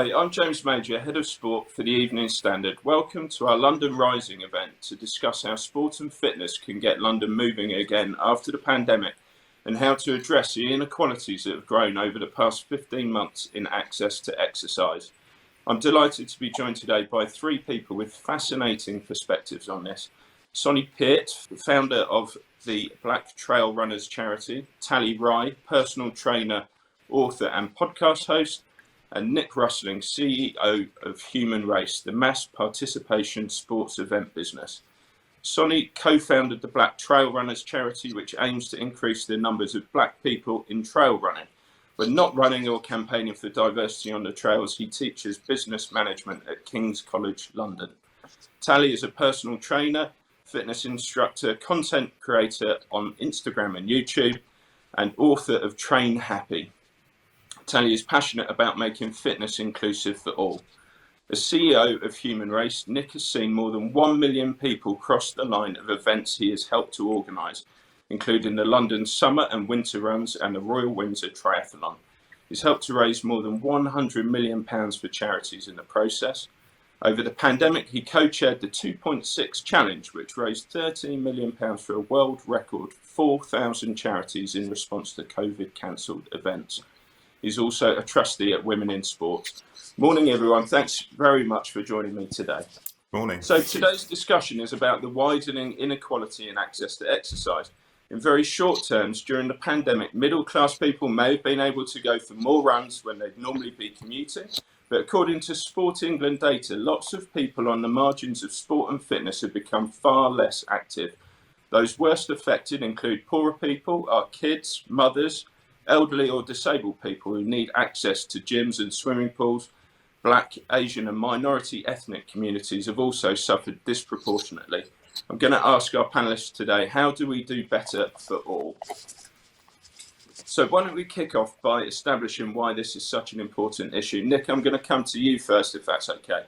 Hi, I'm James Major, Head of Sport for the Evening Standard. Welcome to our London Rising event to discuss how sport and fitness can get London moving again after the pandemic and how to address the inequalities that have grown over the past 15 months in access to exercise. I'm delighted to be joined today by three people with fascinating perspectives on this. Sonny Peart, founder of the Black Trail Runners charity, Tally Rye, personal trainer, author and podcast host, and Nick Rusling, CEO of Human Race, the mass participation sports event business. Sonny co-founded the Black Trail Runners charity, which aims to increase the numbers of black people in trail running. When not running or campaigning for diversity on the trails, he teaches business management at King's College London. Tally is a personal trainer, fitness instructor, content creator on Instagram and YouTube, and author of Train Happy. Tally is passionate about making fitness inclusive for all. As CEO of Human Race, Nick has seen more than 1 million people cross the line of events he has helped to organise, including the London Summer and Winter Runs and the Royal Windsor Triathlon. He's helped to raise more than £100 million for charities in the process. Over the pandemic, he co-chaired the 2.6 Challenge, which raised £13 million for a world record 4,000 charities in response to COVID cancelled events. He's also a trustee at Women in Sport. Morning, everyone. Thanks very much for joining me today. Morning. So today's discussion is about the widening inequality in access to exercise. In very short terms, during the pandemic, middle-class people may have been able to go for more runs when they'd normally be commuting. But according to Sport England data, lots of people on the margins of sport and fitness have become far less active. Those worst affected include poorer people, our kids, mothers, elderly or disabled people who need access to gyms and swimming pools. Black, Asian and minority ethnic communities have also suffered disproportionately. I'm going to ask our panellists today, how do we do better for all? So why don't we kick off by establishing why this is such an important issue. Nick, I'm going to come to you first, if that's okay.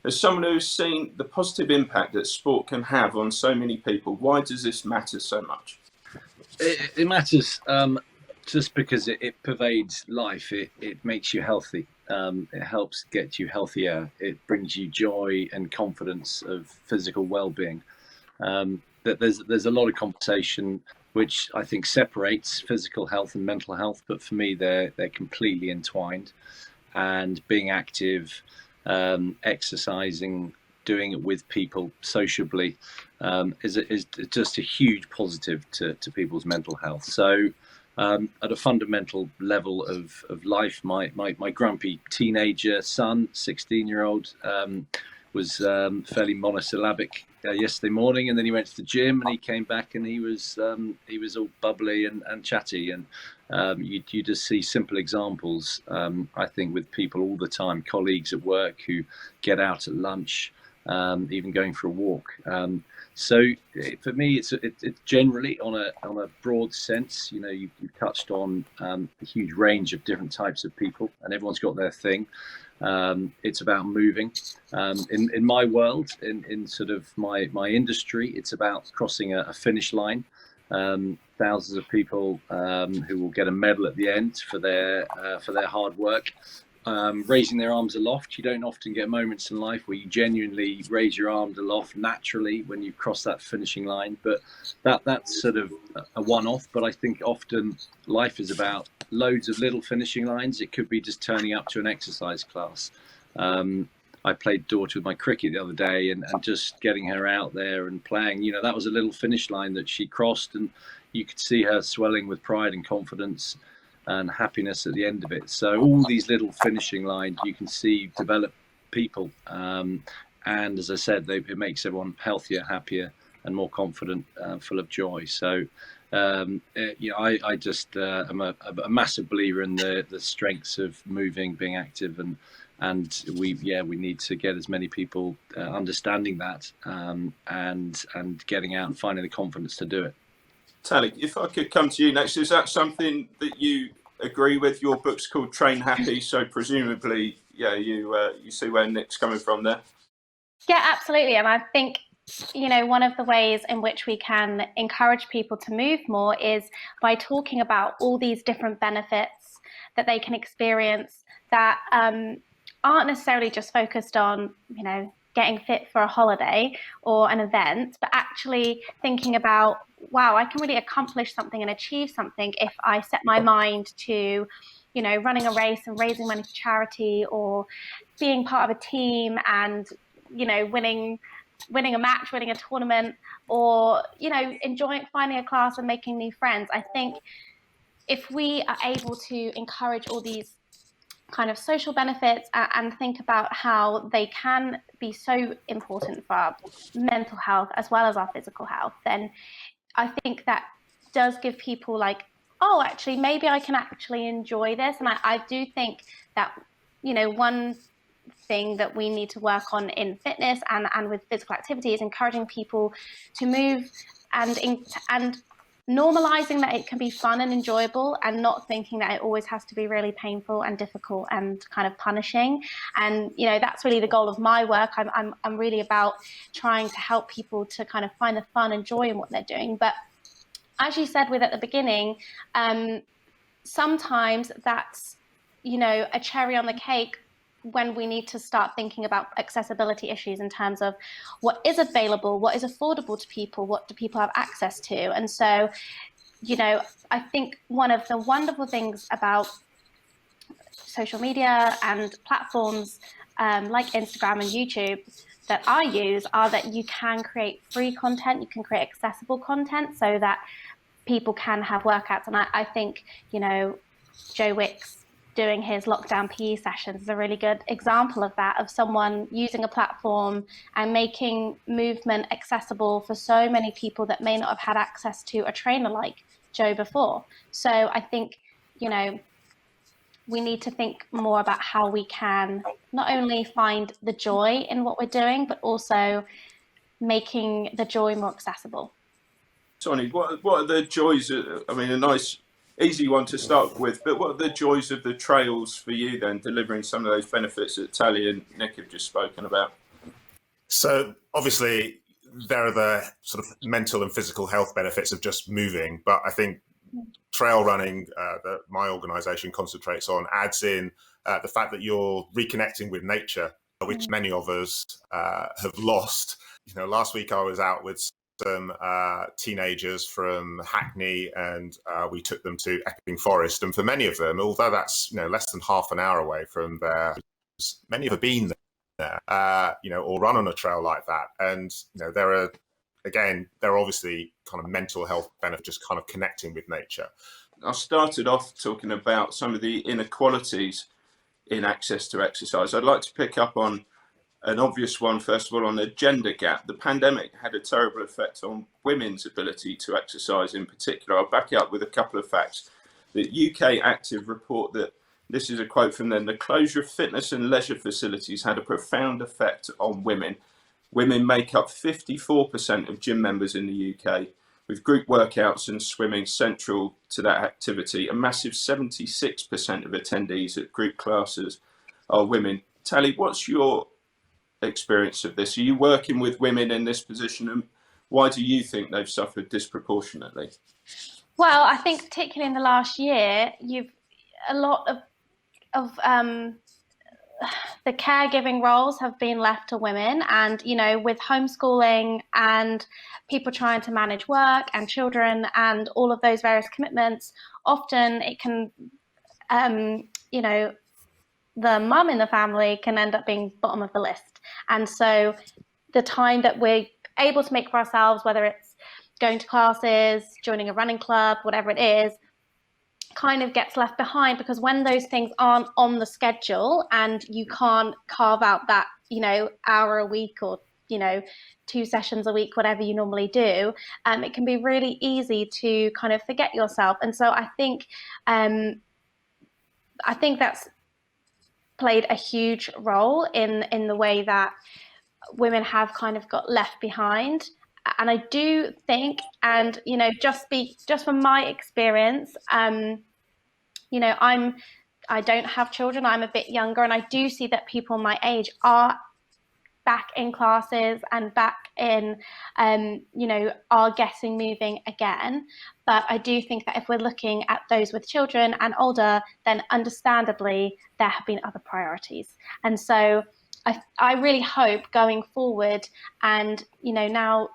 As someone who's seen the positive impact that sport can have on so many people, why does this matter so much? It matters just because it pervades life. It makes you healthy. It helps get you healthier. It brings you joy and confidence of physical well-being. That there's a lot of conversation which I think separates physical health and mental health, but for me they're completely entwined. And being active, exercising, doing it with people sociably is just a huge positive to people's mental health. So at a fundamental level of life, my grumpy teenager son, 16-year-old, was fairly monosyllabic yesterday morning, and then he went to the gym and he came back and he was all bubbly and chatty, and you just see simple examples, I think, with people all the time, colleagues at work who get out at lunch, even going for a walk. So for me, it's generally on a broad sense. You know, you've touched on a huge range of different types of people, and everyone's got their thing. It's about moving. In my world, in sort of my industry, it's about crossing a finish line. Thousands of people who will get a medal at the end for their hard work. Raising their arms aloft. You don't often get moments in life where you genuinely raise your arms aloft naturally when you cross that finishing line, but that's sort of a one-off. But I think often life is about loads of little finishing lines. It could be just turning up to an exercise class. I played daughter with my cricket the other day, and just getting her out there and playing, you know, that was a little finish line that she crossed, and you could see her swelling with pride and confidence and happiness at the end of it. So all these little finishing lines you can see develop people, and as I said, it makes everyone healthier, happier and more confident, full of joy. So I just am a massive believer in the strengths of moving, being active, and we need to get as many people understanding that, and getting out and finding the confidence to do it. Tally, if I could come to you next, is that something that you agree with? Your book's called Train Happy, so presumably, you see where Nick's coming from there. Yeah, absolutely. And I think, one of the ways in which we can encourage people to move more is by talking about all these different benefits that they can experience that aren't necessarily just focused on, getting fit for a holiday or an event, but actually thinking about, wow, I can really accomplish something and achieve something if I set my mind to, running a race and raising money for charity, or being part of a team and, winning a match, winning a tournament, or, enjoying finding a class and making new friends. I think if we are able to encourage all these kind of social benefits and think about how they can be so important for our mental health as well as our physical health, then I think that does give people like, oh, actually, maybe I can actually enjoy this. And I do think that, one thing that we need to work on in fitness and with physical activity is encouraging people to move and normalizing that it can be fun and enjoyable, and not thinking that it always has to be really painful and difficult and kind of punishing. And that's really the goal of my work. I'm really about trying to help people to kind of find the fun and joy in what they're doing. But as you said at the beginning, sometimes that's a cherry on the cake when we need to start thinking about accessibility issues in terms of what is available, what is affordable to people, what do people have access to. And so, I think one of the wonderful things about social media and platforms like Instagram and YouTube that I use are that you can create free content, you can create accessible content so that people can have workouts. And I think, Joe Wicks doing his lockdown PE sessions is a really good example of that, of someone using a platform and making movement accessible for so many people that may not have had access to a trainer like Joe before. So I think, we need to think more about how we can not only find the joy in what we're doing, but also making the joy more accessible. Sonny, what are the joys? A nice, easy one to start with, but what are the joys of the trails for you then, delivering some of those benefits that Tally and Nick have just spoken about? So obviously there are the sort of mental and physical health benefits of just moving, but I think trail running that my organisation concentrates on adds in the fact that you're reconnecting with nature, which many of us have lost. Last week I was out with some teenagers from Hackney, and we took them to Epping Forest. And for many of them, although that's less than half an hour away from there, many have been there, or run on a trail like that. And there are obviously kind of mental health benefits just kind of connecting with nature. I started off talking about some of the inequalities in access to exercise. I'd like to pick up on an obvious one, first of all, on the gender gap. The pandemic had a terrible effect on women's ability to exercise in particular. I'll back it up with a couple of facts. The UK Active report that, this is a quote from them, the closure of fitness and leisure facilities had a profound effect on women. Women make up 54% of gym members in the UK, with group workouts and swimming central to that activity. A massive 76% of attendees at group classes are women. Tally, what's your experience of this? Are you working with women in this position, and why do you think they've suffered disproportionately? Well, I think particularly in the last year, a lot of the caregiving roles have been left to women, and with homeschooling and people trying to manage work and children and all of those various commitments, often it can the mum in the family can end up being bottom of the list. And so the time that we're able to make for ourselves, whether it's going to classes, joining a running club, whatever it is, kind of gets left behind, because when those things aren't on the schedule and you can't carve out that, hour a week or, 2 sessions a week, whatever you normally do, it can be really easy to kind of forget yourself. And so I think that's played a huge role in the way that women have kind of got left behind. And I do think, and just from my experience, I don't have children, I'm a bit younger, and I do see that people my age are back in classes and back in, are getting moving again. But I do think that if we're looking at those with children and older, then understandably, there have been other priorities. And so I really hope going forward, and, now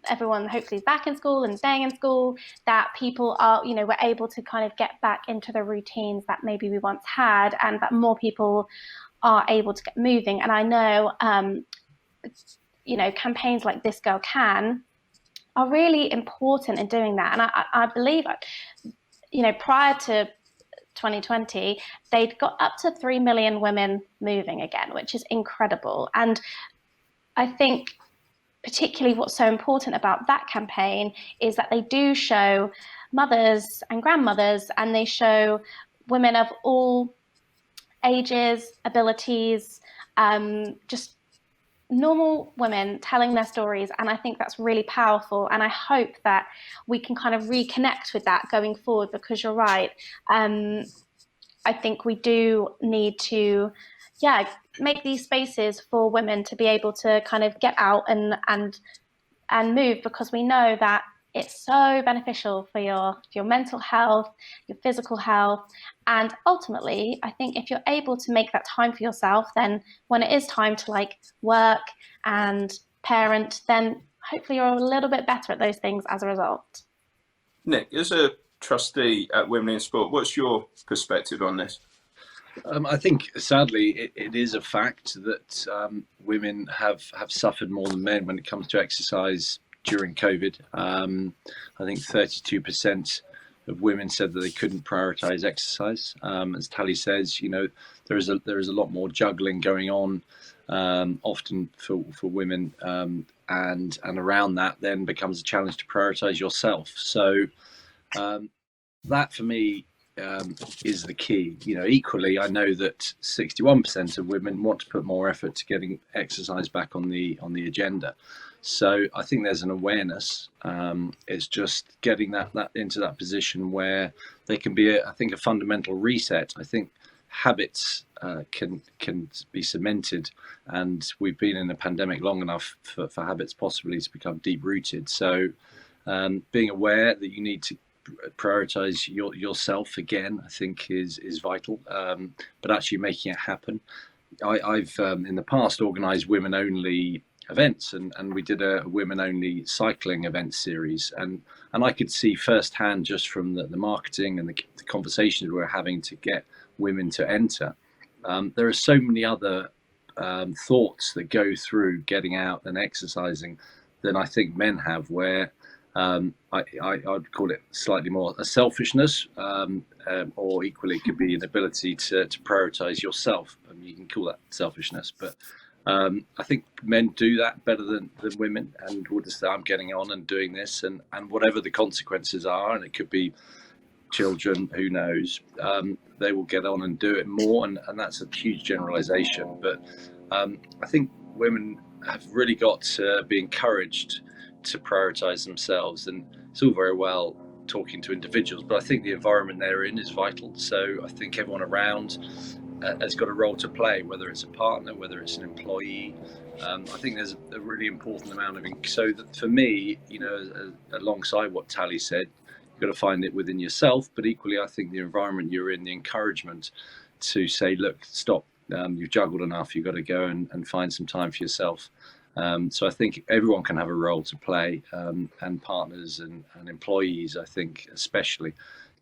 everyone hopefully is back in school and staying in school, that people are, we're able to kind of get back into the routines that maybe we once had, and that more people are able to get moving. And I know, campaigns like This Girl Can are really important in doing that. And I believe, prior to 2020, they'd got up to 3 million women moving again, which is incredible. And I think particularly what's so important about that campaign is that they do show mothers and grandmothers, and they show women of all ages, abilities, just normal women telling their stories. And I think that's really powerful. And I hope that we can kind of reconnect with that going forward, because you're right. I think we do need to, make these spaces for women to be able to kind of get out and move, because we know that it's so beneficial for your mental health, your physical health. And ultimately, I think if you're able to make that time for yourself, then when it is time to work and parent, then hopefully you're a little bit better at those things as a result. Nick, as a trustee at Women in Sport, what's your perspective on this? I think, sadly, it is a fact that women have suffered more than men when it comes to exercise during COVID. I think 32% of women said that they couldn't prioritize exercise. As Tally says, there is a lot more juggling going on, often for women, and around that then becomes a challenge to prioritize yourself. So that for me is the key. Equally, I know that 61% of women want to put more effort to getting exercise back on the agenda. So I think there's an awareness. It's just getting that into that position where there can be a fundamental reset. I think habits can be cemented, and we've been in a pandemic long enough for habits possibly to become deep rooted. So being aware that you need to prioritize yourself again, I think is vital, but actually making it happen. I've in the past organized women only events, and we did a women only cycling event series, and I could see firsthand, just from the marketing and the conversations we were having to get women to enter, there are so many other thoughts that go through getting out and exercising than I think men have, where I'd call it slightly more a selfishness, or equally it could be an ability to prioritize yourself. I mean, you can call that selfishness, but I think men do that better than women, and will just say, I'm getting on and doing this, and whatever the consequences are, and it could be children, who knows, they will get on and do it more, and that's a huge generalization. But I think women have really got to be encouraged to prioritize themselves, and it's all very well talking to individuals, but I think the environment they're in is vital. So I think everyone around has got a role to play, whether it's a partner, whether it's an employee. I think there's a really important amount of so that for me, alongside what Tally said, you've got to find it within yourself, but equally I think the environment you're in, the encouragement to say, look, stop, you've juggled enough, you've got to go and find some time for yourself. So I think everyone can have a role to play, and partners and employees, I think especially,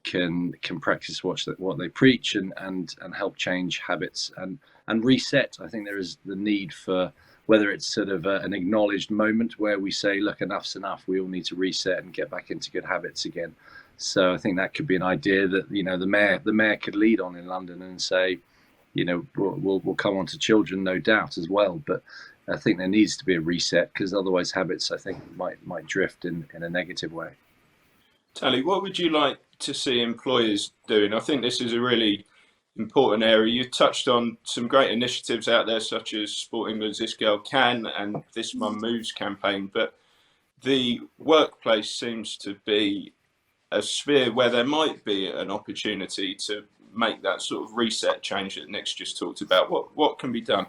can practice what they preach and help change habits and reset. I think there is the need for, whether it's sort of an acknowledged moment where we say, look, enough's enough, we all need to reset and get back into good habits again. So I think that could be an idea that the mayor could lead on in London and say, we'll come on to children, no doubt, as well, but I think there needs to be a reset, because otherwise habits, I think, might drift in a negative way. Tally, what would you like to see employers doing? I think this is a really important area. You touched on some great initiatives out there, such as Sport England's This Girl Can and This Mum Moves campaign, but the workplace seems to be a sphere where there might be an opportunity to make that sort of reset change that Nick's just talked about. What can be done?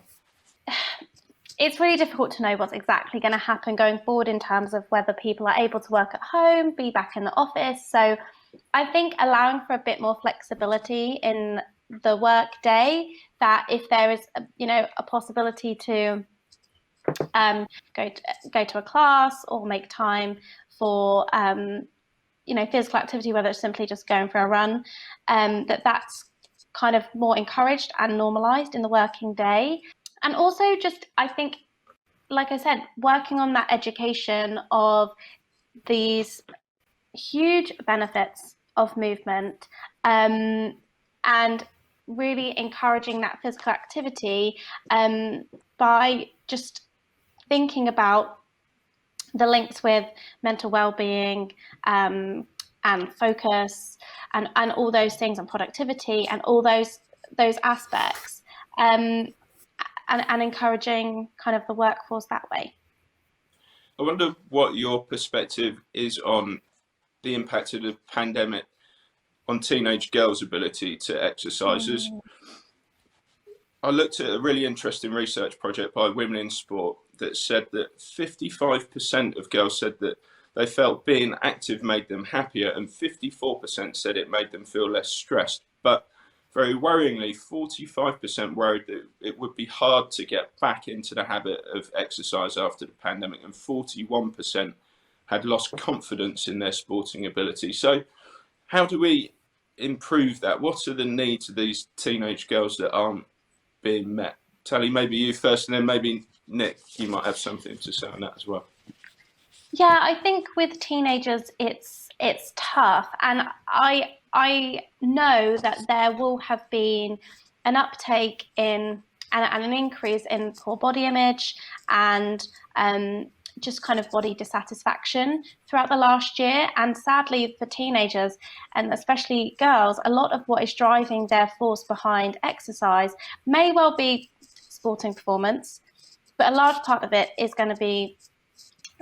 it's really difficult to know what's exactly going to happen going forward in terms of whether people are able to work at home, be back in the office. So I think allowing for a bit more flexibility in the work day, that if there is, a possibility to go to a class or make time for physical activity, whether it's simply just going for a run, that's kind of more encouraged and normalized in the working day. And also just, I think, like I said, working on that education of these huge benefits of movement, and really encouraging that physical activity by just thinking about the links with mental well-being and focus and all those things, and productivity and all those aspects, and encouraging kind of the workforce that way. I wonder what your perspective is on the impact of the pandemic on teenage girls' ability to exercise. I looked at a really interesting research project by Women in Sport that said that 55% of girls said that they felt being active made them happier, and 54% said it made them feel less stressed. But very worryingly, 45% worried that it would be hard to get back into the habit of exercise after the pandemic, and 41% had lost confidence in their sporting ability. So how do we improve that? What are the needs of these teenage girls that aren't being met? Tally, maybe you first, and then maybe Nick, you might have something to say on that as well. Yeah, I think with teenagers, it's tough, and I know that there will have been an uptake in and an increase in poor body image and just kind of body dissatisfaction throughout the last year. And sadly for teenagers, and especially girls, a lot of what is driving their force behind exercise may well be sporting performance, but a large part of it is going to be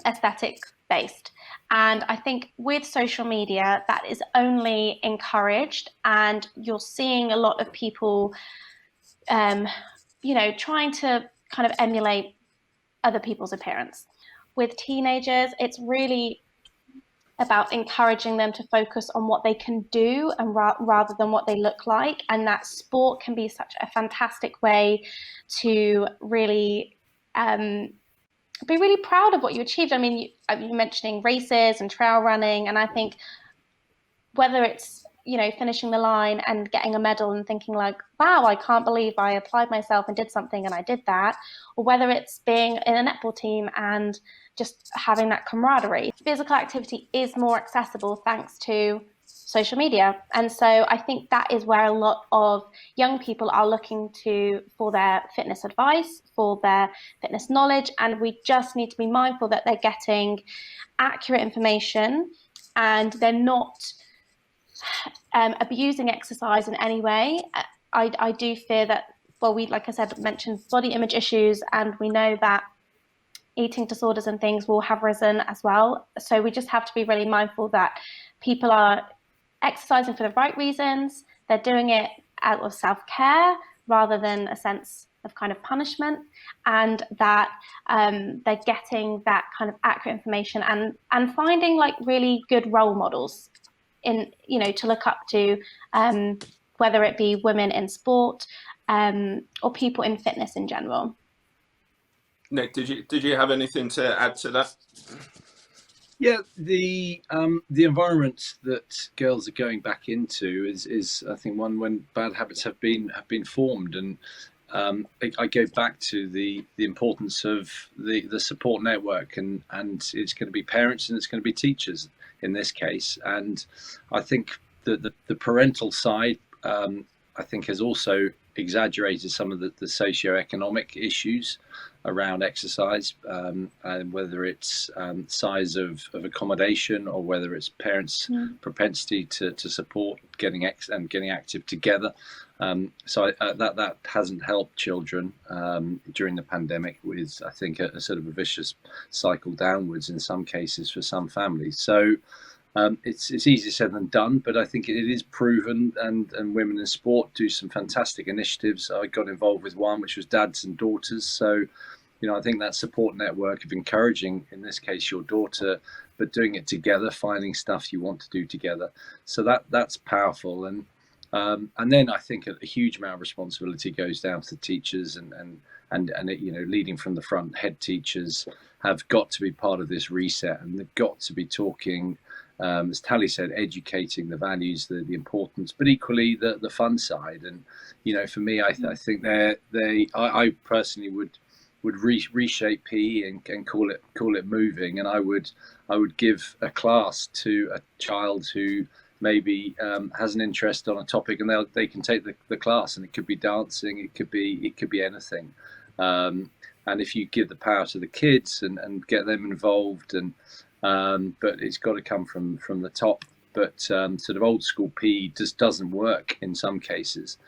aesthetic based. And I think with social media, that is only encouraged, and you're seeing a lot of people, trying to kind of emulate other people's appearance. With teenagers, it's really about encouraging them to focus on what they can do and rather than what they look like. And that sport can be such a fantastic way to really be really proud of what you achieved. I mean, you're mentioning races and trail running, and I think whether it's, finishing the line and getting a medal and thinking like, wow, I can't believe I applied myself and did something and I did that, or whether it's being in a netball team and just having that camaraderie. Physical activity is more accessible thanks to social media. And so I think that is where a lot of young people are looking to for their fitness advice, for their fitness knowledge. And we just need to be mindful that they're getting accurate information and they're not abusing exercise in any way. I do fear that, we, like I said, mentioned body image issues, and we know that eating disorders and things will have risen as well. So we just have to be really mindful that people are exercising for the right reasons. They're doing it out of self-care rather than a sense of kind of punishment, and that they're getting that kind of accurate information and finding like really good role models in, to look up to, whether it be women in sport or people in fitness in general. Nick, did you have anything to add to that? Yeah, the environment that girls are going back into is I think one when bad habits have been formed, and I go back to the importance of the support network, and it's going to be parents and it's going to be teachers in this case. And I think the parental side, I think, has also exaggerated some of the socioeconomic issues around exercise, and whether it's size of accommodation or whether it's parents' propensity to support getting active together. So that hasn't helped children during the pandemic, with, I think, a sort of a vicious cycle downwards in some cases for some families. So it's easier said than done, but I think it is proven, and Women in Sport do some fantastic initiatives. I got involved with one which was dads and daughters. So I think that support network of encouraging, in this case, your daughter, but doing it together, finding stuff you want to do together. So that's powerful. And then I think a huge amount of responsibility goes down to teachers and leading from the front. Head teachers have got to be part of this reset, and they've got to be talking, as Tally said, educating the values, the importance, but equally the fun side. And for me, I think I personally would reshape PE and call it moving, and I would give a class to a child who maybe has an interest on a topic, and they can take the class, and it could be dancing, it could be anything. And if you give the power to the kids and get them involved, but it's got to come from the top. But sort of old school PE just doesn't work in some cases.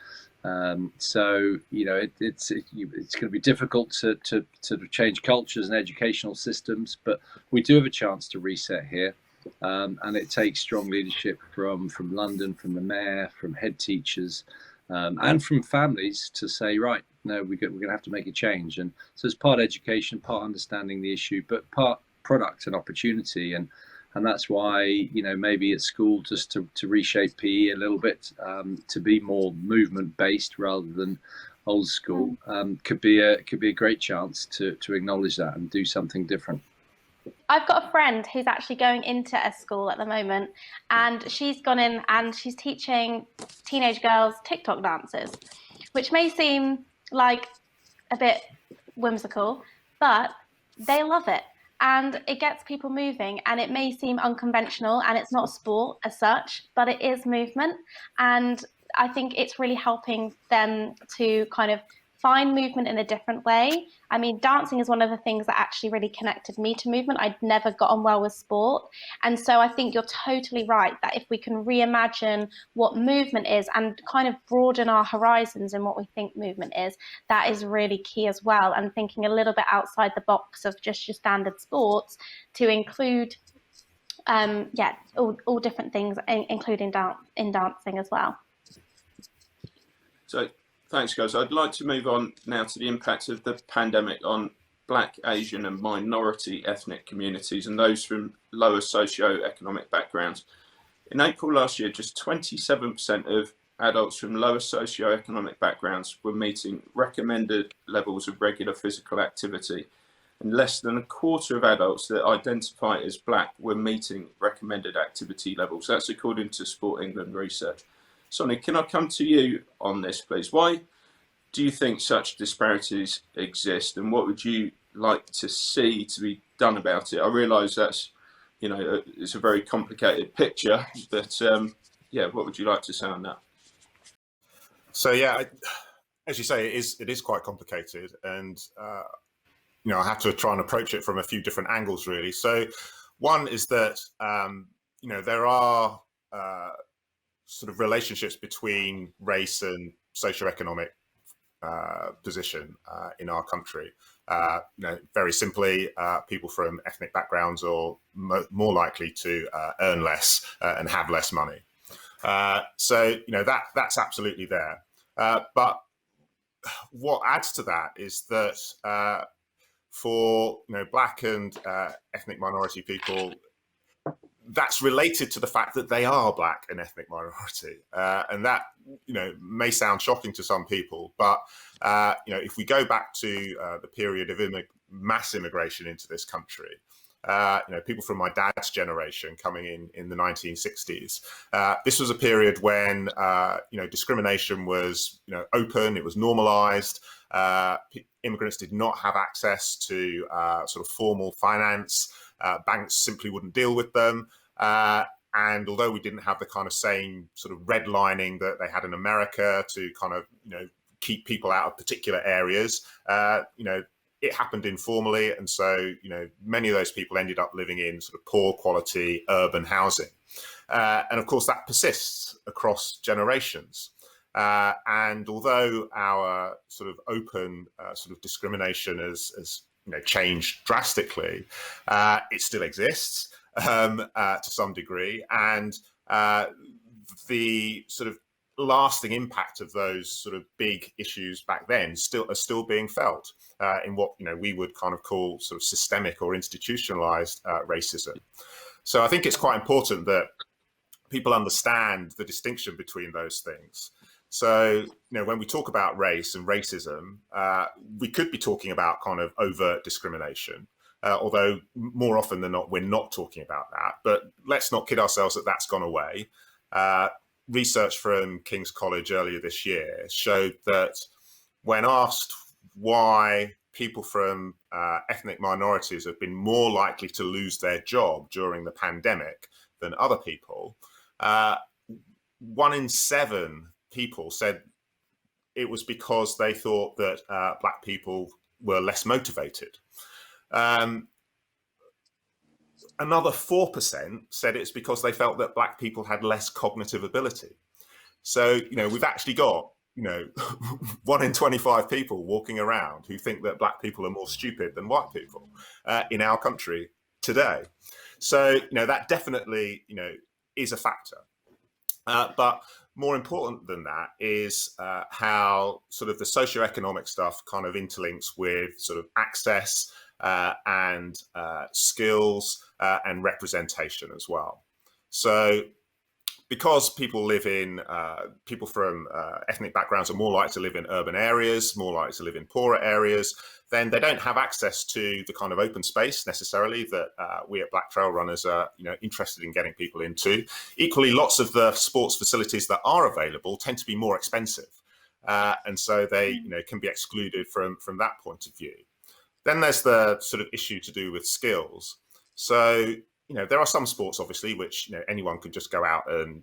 So it's going to be difficult to change cultures and educational systems, but we do have a chance to reset here. And it takes strong leadership from London, from the mayor, from head teachers, and from families to say, right, no, we're going to have to make a change. And so it's part education, part understanding the issue, but part product and opportunity. And that's why, maybe at school, just to reshape PE a little bit, to be more movement based rather than old school, could be a great chance to acknowledge that and do something different. I've got a friend who's actually going into a school at the moment, and she's gone in and she's teaching teenage girls TikTok dances, which may seem like a bit whimsical, but they love it. And it gets people moving, and it may seem unconventional, and it's not a sport as such, but it is movement. And I think it's really helping them to kind of find movement in a different way. I mean, dancing is one of the things that actually really connected me to movement. I'd never got on well with sport. And so I think you're totally right that if we can reimagine what movement is and kind of broaden our horizons in what we think movement is, that is really key as well. And thinking a little bit outside the box of just your standard sports to include, all different things, including dancing as well. So, thanks, guys. I'd like to move on now to the impact of the pandemic on Black, Asian and minority ethnic communities and those from lower socioeconomic backgrounds. In April last year, just 27% of adults from lower socioeconomic backgrounds were meeting recommended levels of regular physical activity, and less than a quarter of adults that identify as Black were meeting recommended activity levels. That's according to Sport England research. Sonny, can I come to you on this, please? Why do you think such disparities exist, and what would you like to see to be done about it? I realise that's, it's a very complicated picture, but what would you like to say on that? So as you say, it is quite complicated, and I have to try and approach it from a few different angles, really. So one is that there are sort of relationships between race and socioeconomic position in our country. Very simply, people from ethnic backgrounds are more likely to earn less and have less money. So that's absolutely there. But what adds to that is that for Black and ethnic minority people, that's related to the fact that they are Black and ethnic minority, and that may sound shocking to some people, but if we go back to the period of mass immigration into this country, people from my dad's generation coming in the 1960s, this was a period when discrimination was open, it was normalized. Immigrants did not have access to sort of formal finance. Banks simply wouldn't deal with them. And although we didn't have the kind of same sort of redlining that they had in America to kind of, keep people out of particular areas, it happened informally. And so, many of those people ended up living in sort of poor quality urban housing. And of course, that persists across generations. And although our sort of open sort of discrimination has changed drastically, it still exists to some degree, and the sort of lasting impact of those sort of big issues back then are still being felt in what we would kind of call sort of systemic or institutionalized racism. So I think it's quite important that people understand the distinction between those things. So, when we talk about race and racism, we could be talking about kind of overt discrimination, although more often than not, we're not talking about that. But let's not kid ourselves that that's gone away. Research from King's College earlier this year showed that when asked why people from ethnic minorities have been more likely to lose their job during the pandemic than other people, 1 in 7 people said it was because they thought that Black people were less motivated. Another 4% said it's because they felt that Black people had less cognitive ability. So, we've actually got, 1 in 25 people walking around who think that Black people are more stupid than white people in our country today. So, that definitely, is a factor. But more important than that is how sort of the socioeconomic stuff kind of interlinks with sort of access and skills and representation as well. So because people from ethnic backgrounds are more likely to live in urban areas, more likely to live in poorer areas, then they don't have access to the kind of open space necessarily that we at Black Trail Runners are interested in getting people into. Equally, lots of the sports facilities that are available tend to be more expensive. And so they can be excluded from that point of view. Then there's the sort of issue to do with skills. So, there are some sports, obviously, which anyone could just go out and,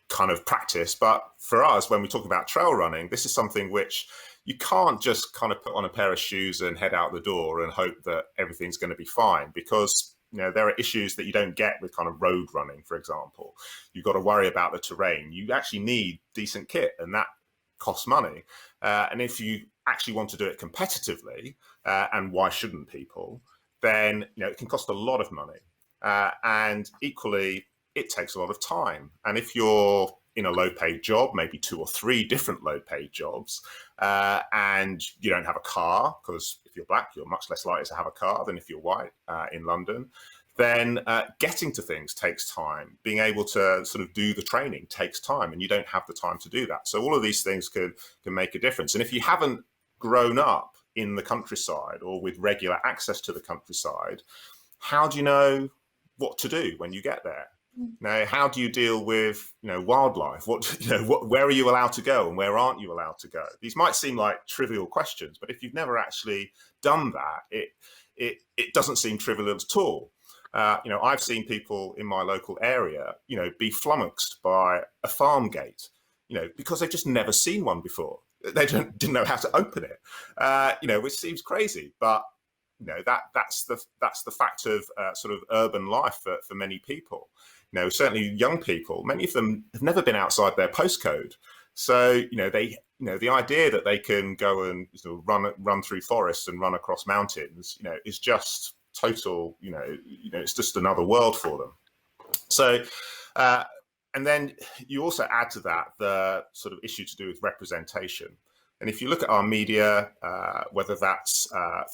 kind of practice. But for us, when we talk about trail running, this is something which you can't just kind of put on a pair of shoes and head out the door and hope that everything's going to be fine, because there are issues that you don't get with kind of road running, for example. You've got to worry about the terrain. You actually need decent kit, and that costs money. And if you actually want to do it competitively, and why shouldn't people, then it can cost a lot of money. And equally, it takes a lot of time. And if you're in a low-paid job, maybe 2 or 3 different low-paid jobs, and you don't have a car, because if you're Black, you're much less likely to have a car than if you're white in London, then getting to things takes time. Being able to sort of do the training takes time, and you don't have the time to do that. So all of these things can make a difference. And if you haven't grown up in the countryside or with regular access to the countryside, how do you know what to do when you get there? Now, how do you deal with wildlife? Where are you allowed to go and where aren't you allowed to go? These might seem like trivial questions, but if you've never actually done that, it doesn't seem trivial at all. I've seen people in my local area, be flummoxed by a farm gate, because they've just never seen one before. They didn't know how to open it, which seems crazy, but that's the fact of sort of urban life for many people. Certainly young people, many of them have never been outside their postcode. So, the idea that they can go and run through forests and run across mountains, is just total, it's just another world for them. So, and then you also add to that the sort of issue to do with representation. And if you look at our media, whether that's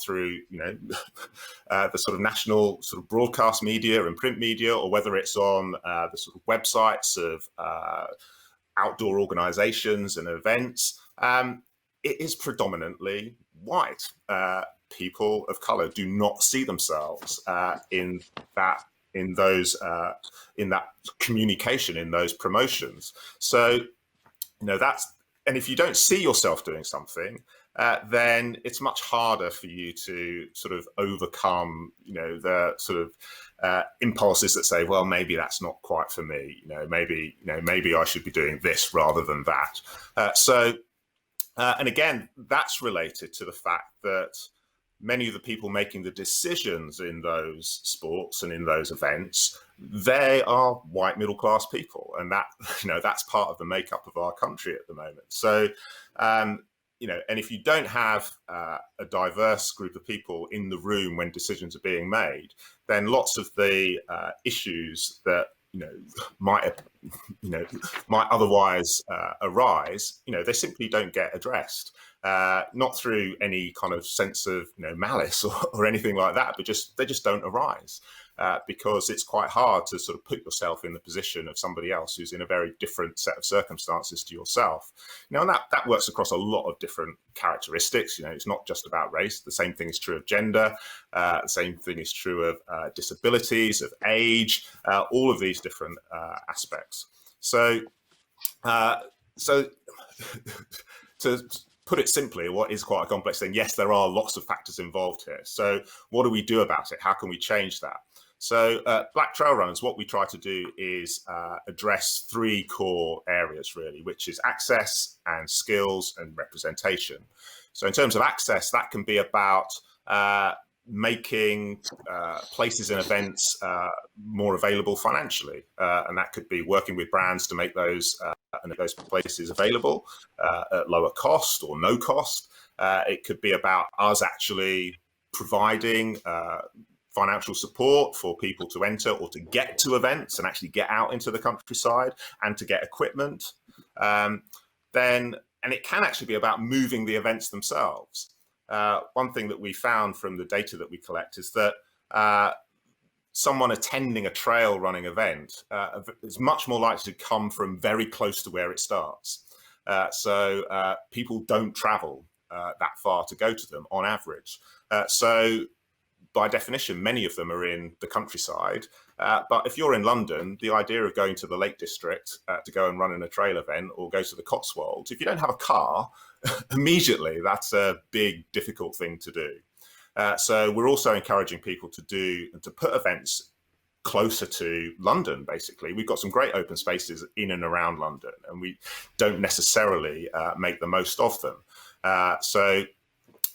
through, the sort of national sort of broadcast media and print media, or whether it's on the sort of websites of outdoor organizations and events, it is predominantly white. People of color do not see themselves in that communication, in those promotions. So, and if you don't see yourself doing something, then it's much harder for you to sort of overcome, the sort of impulses that say, well, maybe that's not quite for me. Maybe I should be doing this rather than that. And again, that's related to the fact that many of the people making the decisions in those sports and in those events, they are white middle-class people, and that that's part of the makeup of our country at the moment. So, and if you don't have a diverse group of people in the room when decisions are being made, then lots of the issues that might otherwise arise, they simply don't get addressed. Not through any kind of sense of malice or anything like that, but they just don't arise. Because it's quite hard to sort of put yourself in the position of somebody else who's in a very different set of circumstances to yourself. And that works across a lot of different characteristics. It's not just about race. The same thing is true of gender. The same thing is true of disabilities, of age, all of these different aspects. So to put it simply, what is quite a complex thing, yes, there are lots of factors involved here. So what do we do about it? How can we change that? So Black Trail Runners, what we try to do is address three core areas, really, which is access and skills and representation. So in terms of access, that can be about making places and events more available financially. And that could be working with brands to make those places available at lower cost or no cost. It could be about us actually providing financial support for people to enter or to get to events and actually get out into the countryside and to get equipment. And it can actually be about moving the events themselves. One thing that we found from the data that we collect is that someone attending a trail running event is much more likely to come from very close to where it starts. So people don't travel that far to go to them on average. So by definition, many of them are in the countryside. But if you're in London, the idea of going to the Lake District to go and run in a trail event or go to the Cotswolds, if you don't have a car, immediately that's a big, difficult thing to do. So we're also encouraging people to put events closer to London, basically. We've got some great open spaces in and around London, and we don't necessarily make the most of them. So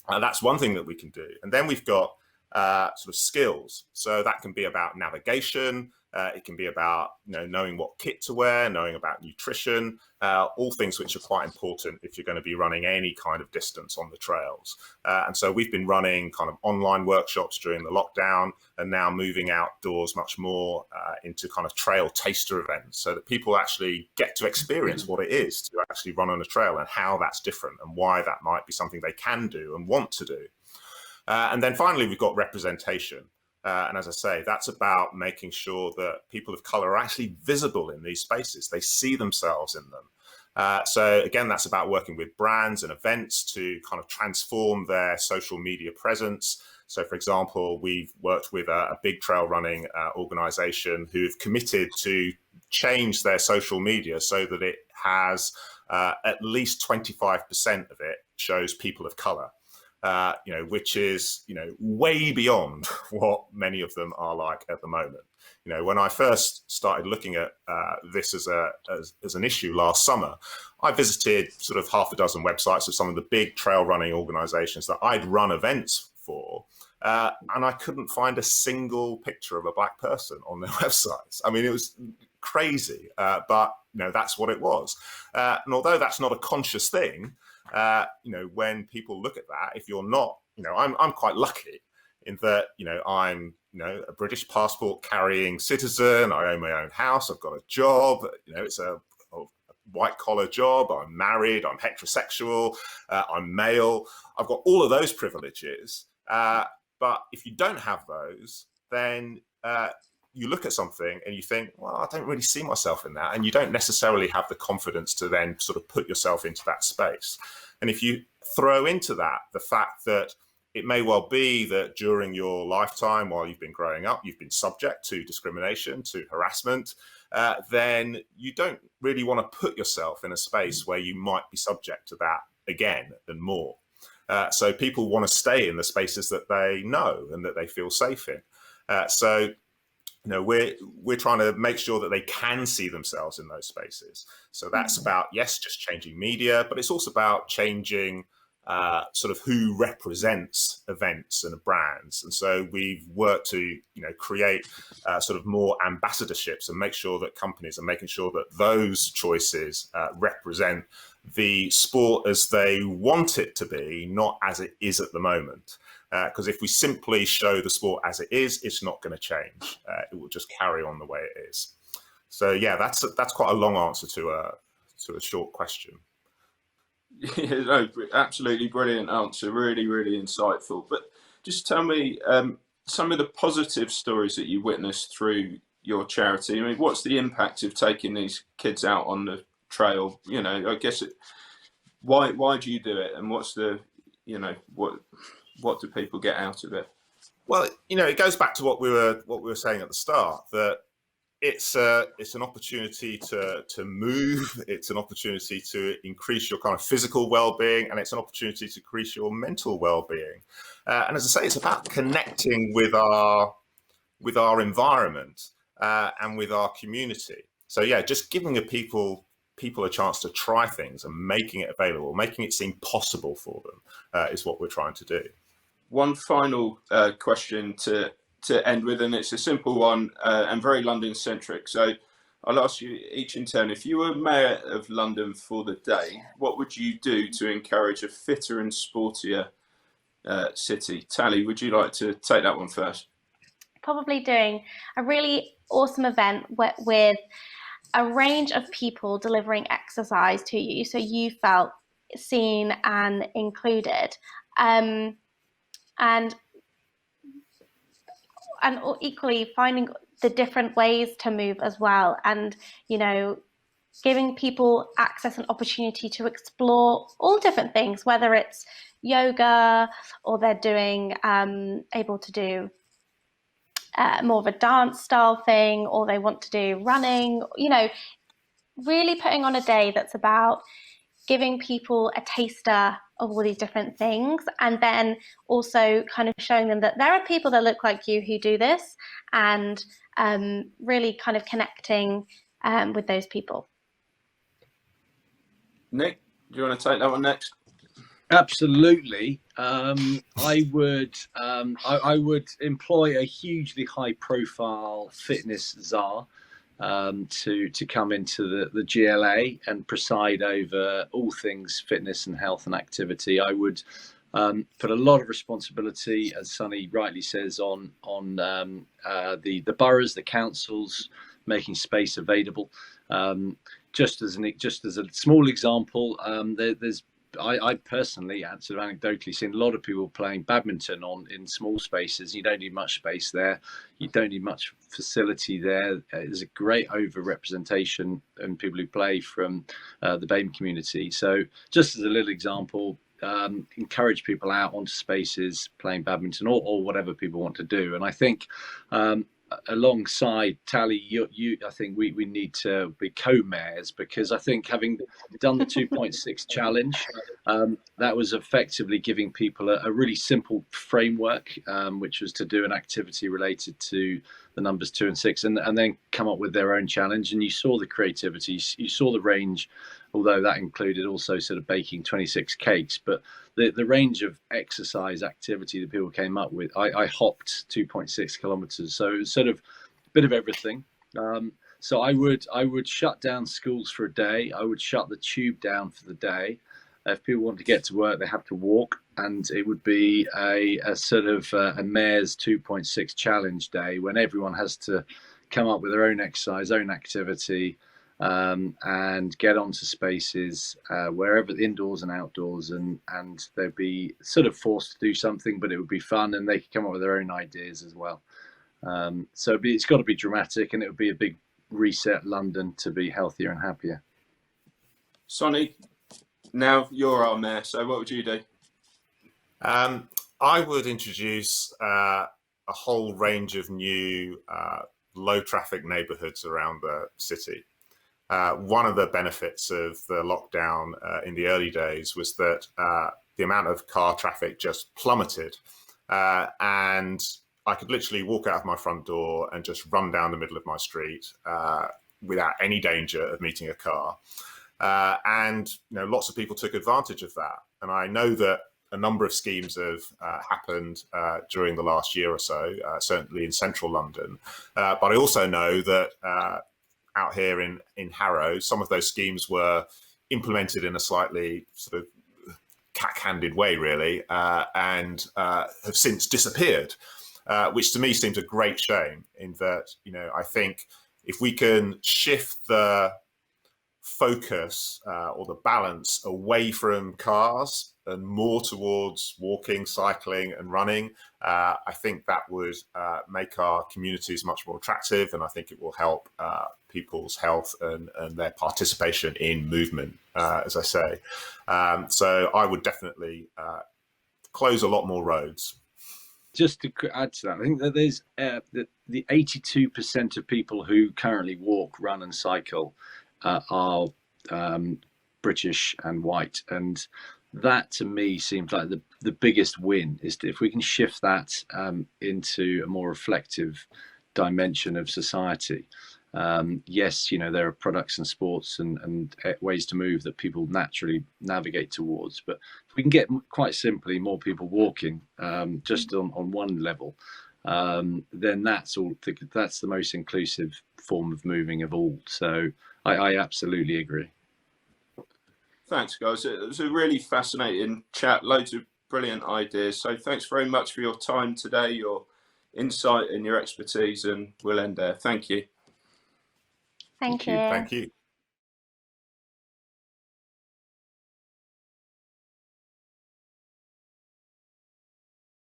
that's one thing that we can do. And then we've got sort of skills. So that can be about navigation. It can be about knowing what kit to wear, knowing about nutrition, all things which are quite important if you're going to be running any kind of distance on the trails. And so we've been running kind of online workshops during the lockdown and now moving outdoors much more into kind of trail taster events so that people actually get to experience what it is to actually run on a trail and how that's different and why that might be something they can do and want to do. And then finally, we've got representation. And as I say, that's about making sure that people of color are actually visible in these spaces. They see themselves in them. So again, that's about working with brands and events to kind of transform their social media presence. So for example, we've worked with a big trail running organization who've committed to change their social media so that it has at least 25% of it shows people of color. Which is, way beyond what many of them are like at the moment. When I first started looking at this as an issue last summer, I visited sort of half a dozen websites of some of the big trail running organizations that I'd run events for. And I couldn't find a single picture of a black person on their websites. I mean, it was crazy, but that's what it was. And although that's not a conscious thing, when people look at that, if you're not, I'm quite lucky in that, I'm, a British passport carrying citizen. I own my own house. I've got a job. It's a white collar job. I'm married. I'm heterosexual. I'm male. I've got all of those privileges. But if you don't have those, then you look at something and you think, well, I don't really see myself in that. And you don't necessarily have the confidence to then sort of put yourself into that space. And if you throw into that the fact that it may well be that during your lifetime, while you've been growing up, you've been subject to discrimination, to harassment, then you don't really want to put yourself in a space where you might be subject to that again and more. So people want to stay in the spaces that they know and that they feel safe in. So we're trying to make sure that they can see themselves in those spaces. So that's about, yes, just changing media, but it's also about changing sort of who represents events and brands. And so we've worked to, create sort of more ambassadorships and make sure that companies are making sure that those choices represent the sport as they want it to be, not as it is at the moment. Because if we simply show the sport as it is, it's not going to change. It will just carry on the way it is. So yeah, that's quite a long answer to a short question. Yeah, no, absolutely brilliant answer. Really, really insightful. But just tell me some of the positive stories that you witnessed through your charity. I mean, what's the impact of taking these kids out on the trail? You know, I guess why do you do it, and what's the, you know, what do people get out of it? Well, you know, it goes back to what we were saying at the start, that it's an opportunity to move. It's an opportunity to increase your kind of physical well-being, and it's an opportunity to increase your mental well-being. And as I say, it's about connecting with our environment and with our community. So yeah, just giving people a chance to try things and making it available, making it seem possible for them is what we're trying to do. One final question to end with, and it's a simple one and very London centric. So I'll ask you each in turn, if you were mayor of London for the day, what would you do to encourage a fitter and sportier city? Tally, would you like to take that one first? Probably doing a really awesome event with a range of people delivering exercise to you, so you felt seen and included. And equally finding the different ways to move as well, and, you know, giving people access and opportunity to explore all different things, whether it's yoga or they're doing able to do more of a dance style thing, or they want to do running, you know, really putting on a day that's about giving people a taster of all these different things, and then also kind of showing them that there are people that look like you who do this, and really kind of connecting with those people. Nick, do you want to take that one next? Absolutely. I would employ a hugely high-profile fitness czar to come into the GLA and preside over all things fitness and health and activity. I would put a lot of responsibility, as Sonny rightly says, on the boroughs, the councils, making space available. Just as a small example, I personally, sort of anecdotally, seen a lot of people playing badminton in small spaces. You don't need much space there. You don't need much facility there. There's a great over-representation in people who play from the BAME community. So just as a little example, encourage people out onto spaces playing badminton or whatever people want to do. And I think alongside Tally, I think we need to be co-mayors, because I think having done the 2.6 challenge, that was effectively giving people a really simple framework, which was to do an activity related to the numbers 2 and 6, and then come up with their own challenge. And you saw the creativity, you saw the range, although that included also sort of baking 26 cakes. But the range of exercise activity that people came up with, I hopped 2.6 kilometers. So it was sort of a bit of everything. So I would shut down schools for a day. I would shut the tube down for the day. If people want to get to work, they have to walk, and it would be a sort of a mayor's 2.6 challenge day, when everyone has to come up with their own exercise, own activity, and get onto spaces wherever, indoors and outdoors, and they'd be sort of forced to do something, but it would be fun, and they could come up with their own ideas as well. So it's got to be dramatic, and it would be a big reset London to be healthier and happier. Sonny, now you're our mayor, so what would you do? I would introduce a whole range of new low traffic neighbourhoods around the city. One of the benefits of the lockdown in the early days was that the amount of car traffic just plummeted, and I could literally walk out of my front door and just run down the middle of my street without any danger of meeting a car. And lots of people took advantage of that. And I know that a number of schemes have happened during the last year or so, certainly in central London. But I also know that out here in Harrow, some of those schemes were implemented in a slightly sort of cack-handed way, really, and have since disappeared, which to me seems a great shame, in that, I think if we can shift the focus or the balance away from cars and more towards walking, cycling and running, I think that would make our communities much more attractive, and I think it will help people's health and their participation in movement, as I say. So I would definitely close a lot more roads. Just to add to that, I think that there's the 82% of people who currently walk, run and cycle are British and white, and that to me seems like the biggest win is if we can shift that into a more reflective dimension of society. Yes, you know, there are products and sports and ways to move that people naturally navigate towards, but if we can get quite simply more people walking just on one level, then that's the most inclusive form of moving of all. So I absolutely agree. Thanks, guys. It was a really fascinating chat, loads of brilliant ideas. So thanks very much for your time today, your insight and your expertise, and we'll end there. Thank you. Thank you. Thank you.